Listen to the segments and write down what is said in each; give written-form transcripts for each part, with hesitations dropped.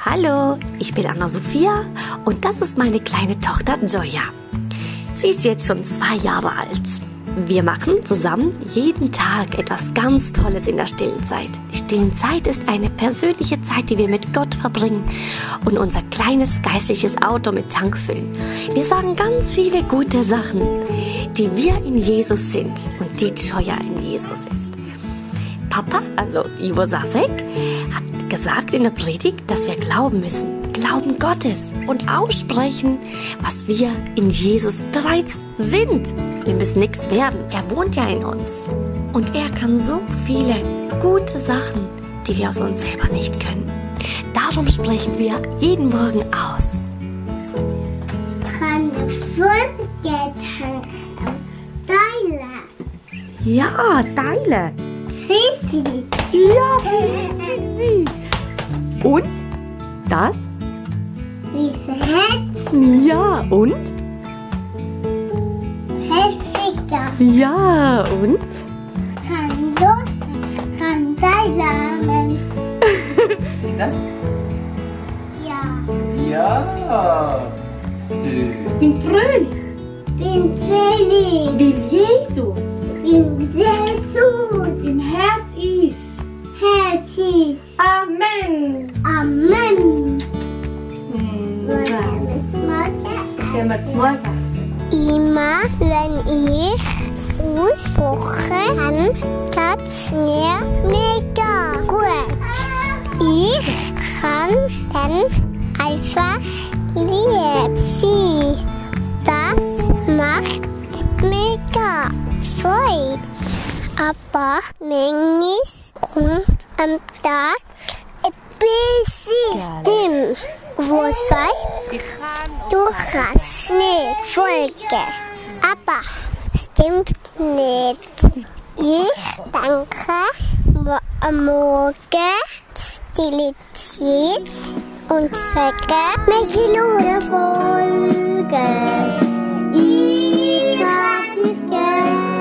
Hallo, ich bin Anna-Sophia und das ist meine kleine Tochter Gioia. Sie ist jetzt schon 2 Jahre alt. Wir machen zusammen jeden Tag etwas ganz Tolles in der Stillenzeit. Die Stillenzeit ist eine persönliche Zeit, die wir mit Gott verbringen und unser kleines geistliches Auto mit Tank füllen. Wir sagen ganz viele gute Sachen, die wir in Jesus sind und die Gioia in Jesus ist. Papa, also Ivo Sasek, hat gesagt in der Predigt, dass wir glauben müssen. Glauben Gottes und aussprechen, was wir in Jesus bereits sind. Wir müssen nichts werden. Er wohnt ja in uns. Und er kann so viele gute Sachen, die wir aus uns selber nicht können. Darum sprechen wir jeden Morgen aus. Ja, teile. Sisi. Ja, Sisi. Und das? Ja, und? Heftiger. Ja, und? Kann los, kann teilen. Ist das? Ja. Ja. Stimmt. Bin fröhlich. Bin fällig. Wie Jesus. Bin Jesus. Im Herz ist. Herzlich. Amen. Amen. Wenn wir 2 Gassen. Immer wenn ich aussuche, dann geht's mir mega gut. Ich kann dann einfach lieb sein. Das macht mega Freude. Aber manchmal kommt am Tag ein bisschen Stimme, wo sagt, du kannst nicht folgen. Aber stimmt nicht. Ich danke am Morgen Stille-Zeit und sage, mir folgen. Ich hab dich gern.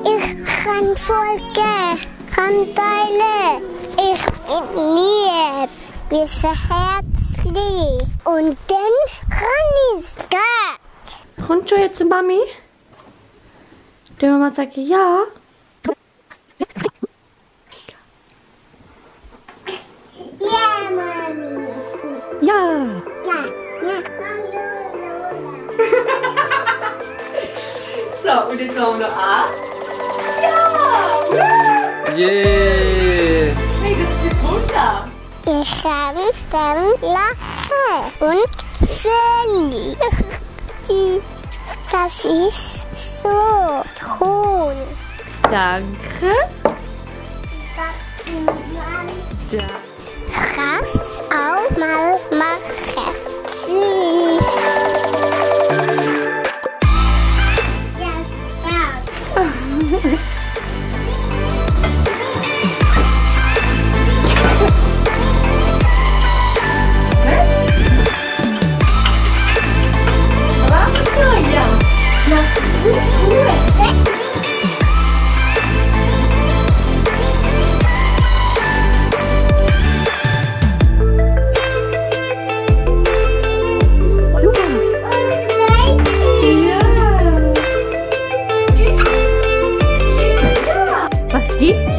Ich kann folgen, kann teilen. Ich bin lieb, bis herzlich. Und dann kann ich gehen. Kommt Gioia zu Mami? Die Mama sagt ja. Ja, Mami. Ja. Ja, ja. So, und jetzt machen wir noch A. Ja! Yeah. Hey, das ist Wunder. Ich kann dann lachen und füllen. Das ist so cool. Danke. Ja. Kannst auch mal machen. Süß. Was gibt's?